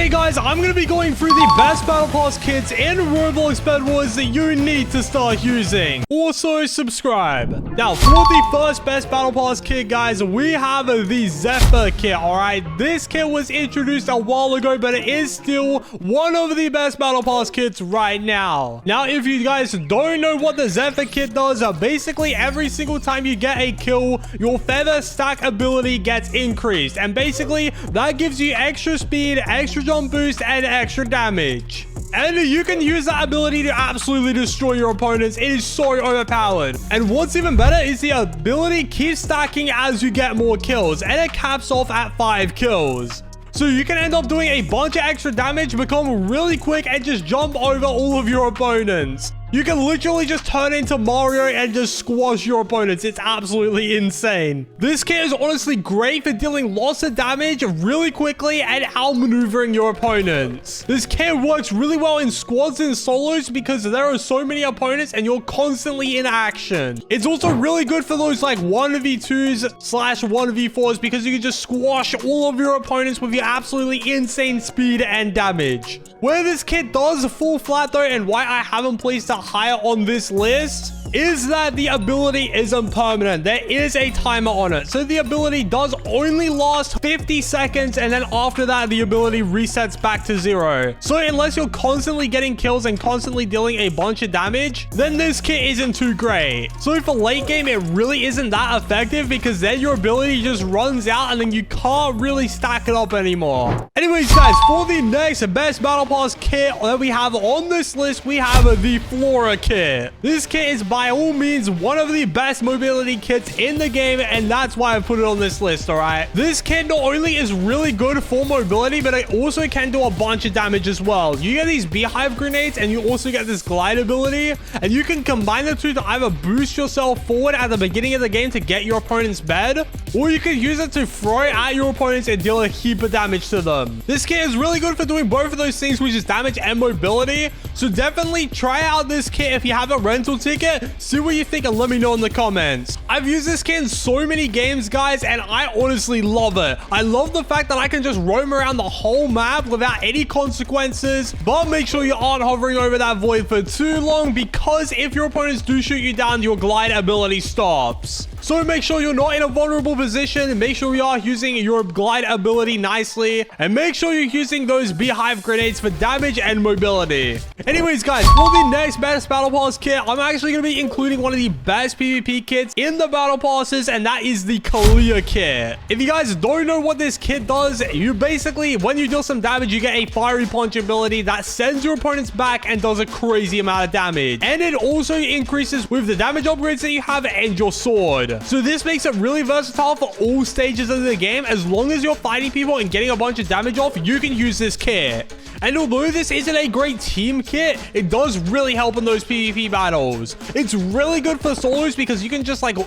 Today, guys, I'm going to be going through the best Battle Pass kits in Roblox Bedwars that you need to start using. Also, subscribe. Now, for the first best Battle Pass kit, guys, we have the Zephyr kit, alright? This kit was introduced a while ago, but it is still one of the best Battle Pass kits right now. Now, if you guys don't know what the Zephyr kit does, basically every single time you get a kill, your feather stack ability gets increased. And basically, that gives you extra speed, extra jump boost, and extra damage. And you can use that ability to absolutely destroy your opponents. It is so overpowered. And what's even better is the ability keeps stacking as you get more kills, and it caps off at 5 kills. So you can end up doing a bunch of extra damage, become really quick, and just jump over all of your opponents. You can literally just turn into Mario and just squash your opponents. It's absolutely insane. This kit is honestly great for dealing lots of damage really quickly and outmaneuvering your opponents. This kit works really well in squads and solos because there are so many opponents and you're constantly in action. It's also really good for those like 1v2s/1v4s because you can just squash all of your opponents with your absolutely insane speed and damage. Where this kit does fall flat though, and why I haven't placed it higher on this list, is that the ability isn't permanent. There is a timer on it. So the ability does only last 50 seconds, and then after that, the ability resets back to 0. So unless you're constantly getting kills and constantly dealing a bunch of damage, then this kit isn't too great. So for late game, it really isn't that effective because then your ability just runs out and then you can't really stack it up anymore. Anyways, guys, for the next best Battle Pass kit that we have on this list, we have the Flora kit. This kit is by all means one of the best mobility kits in the game, and that's why I put it on this list, all right? This kit not only is really good for mobility, but it also can do a bunch of damage as well. You get these beehive grenades, and you also get this glide ability, and you can combine the two to either boost yourself forward at the beginning of the game to get your opponent's bed, or you can use it to throw at your opponents and deal a heap of damage to them. This kit is really good for doing both of those things, which is damage and mobility, so definitely try out this kit if you have a rental ticket. See what you think and let me know in the comments. I've used this kit in so many games, guys, and I honestly love it. I love the fact that I can just roam around the whole map without any consequences, but make sure you aren't hovering over that void for too long, because if your opponents do shoot you down, your glide ability stops. So make sure you're not in a vulnerable position. Make sure you are using your glide ability nicely, and make sure you're using those beehive grenades for damage and mobility. Anyways, guys, for the next best Battle Pass kit, I'm actually going to be including one of the best PvP kits in the Battle Passes, and that is the Clear kit. If you guys don't know what this kit does, you basically, when you deal some damage, you get a fiery punch ability that sends your opponents back and does a crazy amount of damage. And it also increases with the damage upgrades that you have and your sword. So this makes it really versatile for all stages of the game. As long as you're fighting people and getting a bunch of damage off, you can use this kit. And although this isn't a great team kit, it does really help in those PvP battles. It's really good for solos because you can just like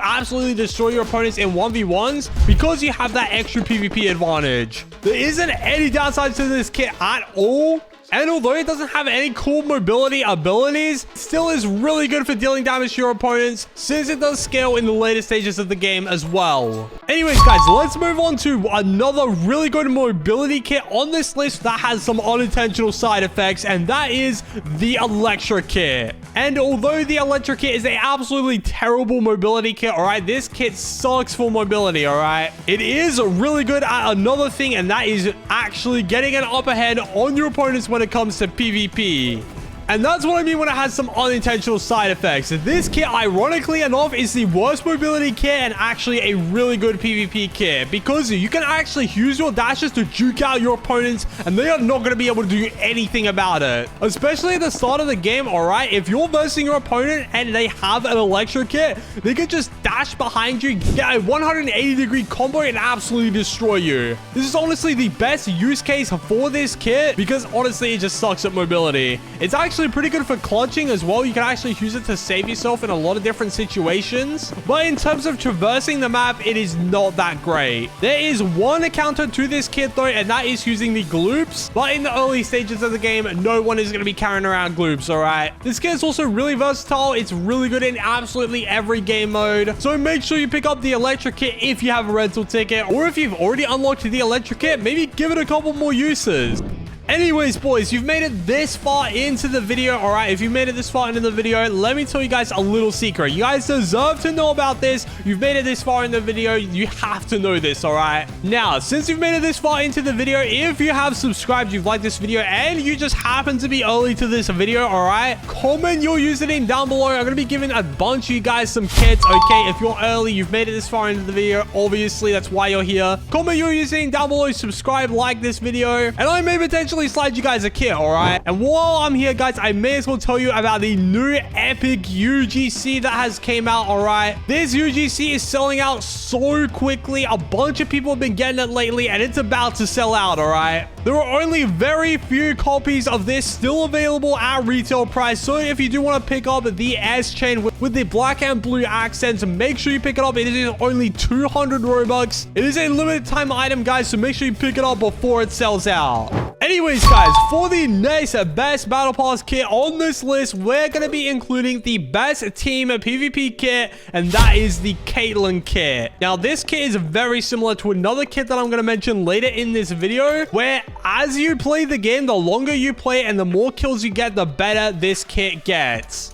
absolutely destroy your opponents in 1v1s because you have that extra PvP advantage. There isn't any downside to this kit at all. And although it doesn't have any cool mobility abilities, it still is really good for dealing damage to your opponents since it does scale in the later stages of the game as well. Anyways, guys, let's move on to another really good mobility kit on this list that has some unintentional side effects, and that is the Electri kit. And although the Electri kit is an absolutely terrible mobility kit, all right, this kit sucks for mobility, all right? It is really good at another thing, and that is actually getting an upper hand on your opponents when it comes to PvP. And that's what I mean when it has some unintentional side effects. This kit, ironically enough, is the worst mobility kit and actually a really good PvP kit because you can actually use your dashes to juke out your opponents and they are not going to be able to do anything about it. Especially at the start of the game, alright? If you're versing your opponent and they have an Electri kit, they can just dash behind you, get a 180-degree combo and absolutely destroy you. This is honestly the best use case for this kit because honestly, it just sucks at mobility. It's actually actually pretty good for clutching as well. You can actually use it to save yourself in a lot of different situations. But in terms of traversing the map, it is not that great. There is one counter to this kit though, and that is using the gloops. But in the early stages of the game, no one is going to be carrying around gloops, all right? This kit is also really versatile. It's really good in absolutely every game mode. So make sure you pick up the Electri kit if you have a rental ticket, or if you've already unlocked the Electri kit, maybe give it a couple more uses. Anyways, boys, you've made it this far into the video, all right? If you made it this far into the video, let me tell you guys a little secret. You guys deserve to know about this. You've made it this far in the video. You have to know this, all right? Now, since you've made it this far into the video, if you have subscribed, you've liked this video, and you just happen to be early to this video, all right? Comment your username down below. I'm going to be giving a bunch of you guys some kits, okay? If you're early, you've made it this far into the video, obviously, that's why you're here. Comment your username down below, subscribe, like this video, and I may potentially slide you guys a kit, all right? And while I'm here, guys, I may as well tell you about the new epic UGC that has came out, all right? This UGC is selling out so quickly. A bunch of people have been getting it lately, and it's about to sell out, all right? There are only very few copies of this still available at retail price, so if you do want to pick up the S chain with the black and blue accents, make sure you pick it up. It is only 200 Robux. It is a limited time item, guys, so make sure you pick it up before it sells out. Anyways, guys, for the next best battle pass kit on this list, we're going to be including the best team PvP kit, and that is the Caitlyn kit. Now, this kit is very similar to another kit that I'm going to mention later in this video, where as you play the game, the longer you play and the more kills you get, the better this kit gets.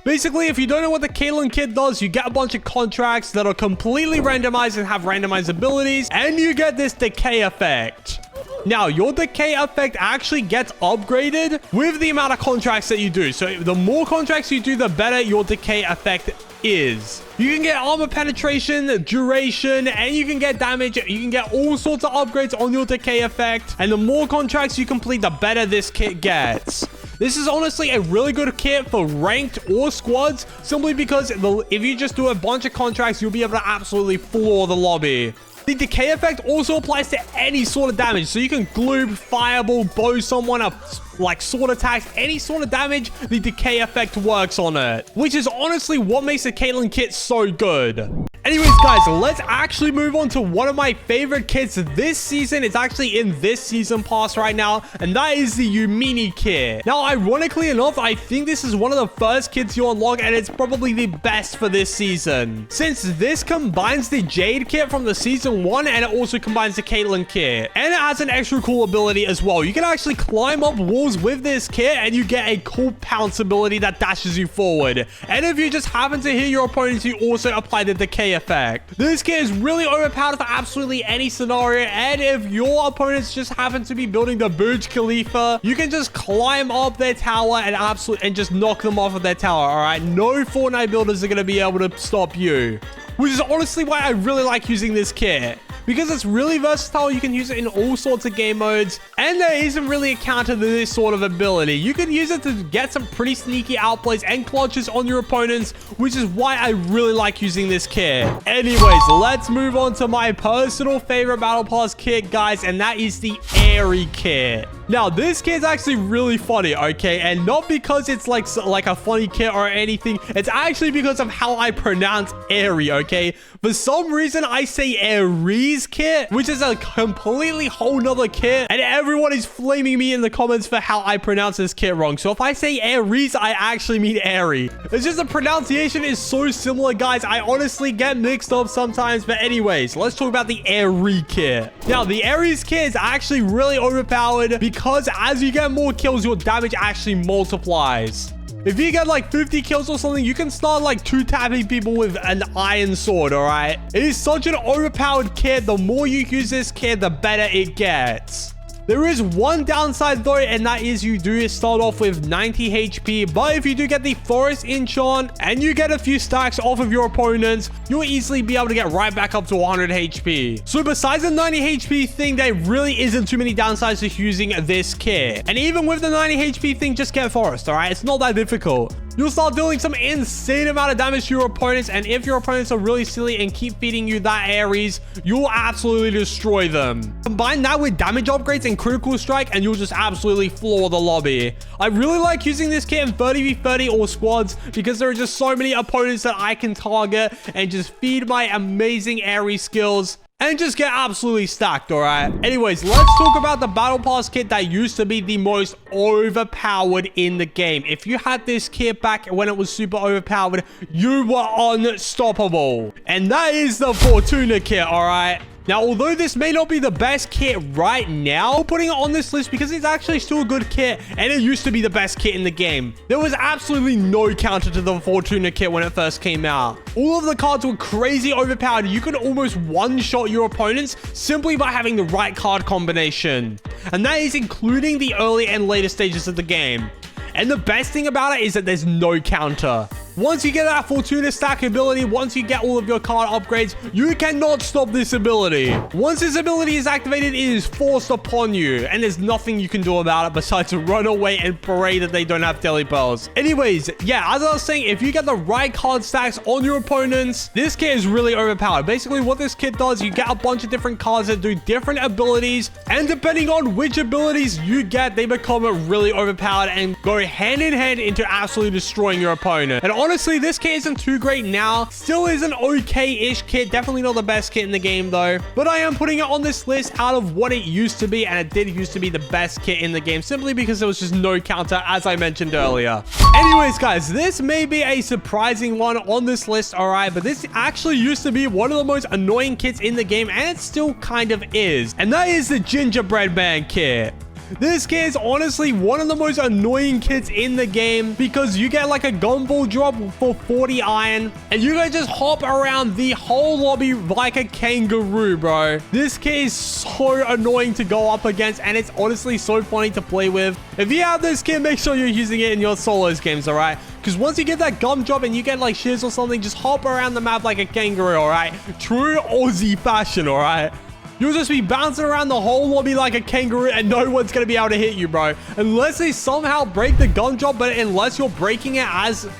Basically, if you don't know what the Caitlyn kit does, you get a bunch of contracts that are completely randomized and have randomized abilities, and you get this decay effect. Now, your decay effect actually gets upgraded with the amount of contracts that you do. So the more contracts you do, the better your decay effect is. You can get armor penetration, duration, and you can get damage. You can get all sorts of upgrades on your decay effect. And the more contracts you complete, the better this kit gets. This is honestly a really good kit for ranked or squads, simply because if you just do a bunch of contracts, you'll be able to absolutely floor the lobby. The decay effect also applies to any sort of damage. So you can gloop, fireball, bow someone up, like sword attacks, any sort of damage, the decay effect works on it. Which is honestly what makes the Caitlyn kit so good. Anyways, guys, let's actually move on to one of my favorite kits this season. It's actually in this season pass right now, and that is the Umini kit. Now, ironically enough, I think this is one of the first kits you unlock, and it's probably the best for this season. Since this combines the Jade kit from the season 1, and it also combines the Caitlyn kit. And it has an extra cool ability as well. You can actually climb up walls with this kit, and you get a cool pounce ability that dashes you forward. And if you just happen to hit your opponents, you also apply the decay effect. This kit is really overpowered for absolutely any scenario, and if your opponents just happen to be building the Burj Khalifa, you can just climb up their tower and just knock them off of their tower, all right? No Fortnite builders are going to be able to stop you. Which is honestly why I really like using this kit. Because it's really versatile, you can use it in all sorts of game modes, and there isn't really a counter to this sort of ability. You can use it to get some pretty sneaky outplays and clutches on your opponents, which is why I really like using this kit. Anyways, let's move on to my personal favorite Battle Pass kit, guys, and that is the Aries kit. Now, this kit's actually really funny, okay? And not because it's like a funny kit or anything. It's actually because of how I pronounce Aries, okay? For some reason, I say Aries kit, which is a completely whole nother kit. And everyone is flaming me in the comments for how I pronounce this kit wrong. So if I say Aries, I actually mean Aries. It's just the pronunciation is so similar, guys. I honestly get mixed up sometimes. But anyways, let's talk about the Aries kit. Now, the Aries kit is actually really overpowered because as you get more kills, your damage actually multiplies. If you get like 50 kills or something, you can start like 2-tapping people with an iron sword, all right? It is such an overpowered kit. The more you use this kit, the better it gets. There is one downside though, and that is you do start off with 90 HP. But if you do get the Forest Enchant and you get a few stacks off of your opponents, you'll easily be able to get right back up to 100 HP. So besides the 90 HP thing, there really isn't too many downsides to using this kit. And even with the 90 HP thing, just get Forest, all right? It's not that difficult. you'll start dealing some insane amount of damage to your opponents. And if your opponents are really silly and keep feeding you that Aries, you'll absolutely destroy them. Combine that with damage upgrades and critical strike, and you'll just absolutely floor the lobby. I really like using this kit in 30v30 or squads because there are just so many opponents that I can target and just feed my amazing Aries skills and just get absolutely stacked, all right? Anyways, let's talk about the Battle Pass kit that used to be the most overpowered in the game. If you had this kit back when it was super overpowered, you were unstoppable. And that is the Fortuna kit, all right? Now, although this may not be the best kit right now, putting it on this list because it's actually still a good kit and it used to be the best kit in the game. There was absolutely no counter to the Fortuna kit when it first came out. All of the cards were crazy overpowered. You could almost one-shot your opponents simply by having the right card combination. And that is including the early and later stages of the game. And the best thing about it is that there's no counter. Once you get that Fortuna stack ability, once you get all of your card upgrades, you cannot stop this ability. Once this ability is activated, it is forced upon you, and there's nothing you can do about it besides run away and pray that they don't have daily pearls. Anyways, yeah, as I was saying, if you get the right card stacks on your opponents, this kit is really overpowered. Basically, what this kit does, you get a bunch of different cards that do different abilities, and depending on which abilities you get, they become really overpowered and go hand in hand into absolutely destroying your opponent. And honestly, this kit isn't too great now. Still is an okay-ish kit. Definitely not the best kit in the game, though. But I am putting it on this list out of what it used to be, and it did used to be the best kit in the game, simply because there was just no counter, as I mentioned earlier. Anyways, guys, this may be a surprising one on this list, all right? But this actually used to be one of the most annoying kits in the game, and it still kind of is. And that is the Gingerbread Man kit. This kit is honestly one of the most annoying kits in the game because you get like a gumball drop for 40 iron and you can just hop around the whole lobby like a kangaroo, bro. This kit is so annoying to go up against and it's honestly so funny to play with. If you have this kit, make sure you're using it in your solos games, all right? Because once you get that gum drop and you get like shiz or something, just hop around the map like a kangaroo, all right? True Aussie fashion, all right? You'll just be bouncing around the whole lobby like a kangaroo and no one's going to be able to hit you, bro. Unless they somehow break the gun drop, but unless you're breaking it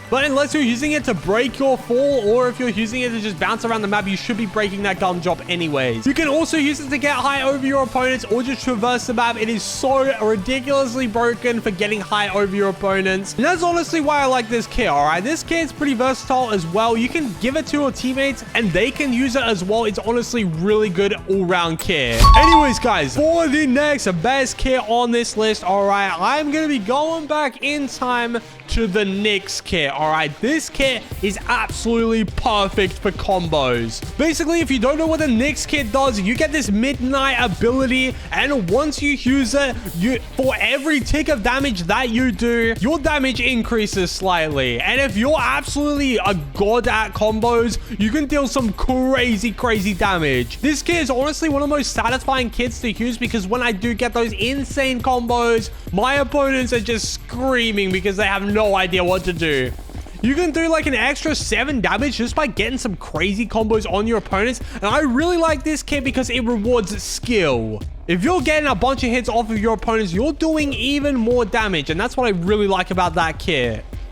unless you're using it to break your fall, or if you're using it to just bounce around the map, you should be breaking that gun drop anyways. You can also use it to get high over your opponents or just traverse the map. It is so ridiculously broken for getting high over your opponents. And that's honestly why I like this kit, all right? This kit is pretty versatile as well. You can give it to your teammates and they can use it as well. It's honestly really good all-round kit. Anyways, guys, for the next best kit on this list, all right, I'm gonna be going back in time to the Nyx kit. All right, this kit is absolutely perfect for combos. Basically, if you don't know what the Nyx kit does, you get this midnight ability, and once you use it, for every tick of damage that you do, your damage increases slightly. And if you're absolutely a god at combos, you can deal some crazy damage. This kit is honestly one of the most satisfying kits to use because when I do get those insane combos, my opponents are just screaming because they have no idea what to do. You can do like an extra 7 damage just by getting some crazy combos on your opponents. And I really like this kit because it rewards skill. If you're getting a bunch of hits off of your opponents, you're doing even more damage. And that's what I really like about that kit.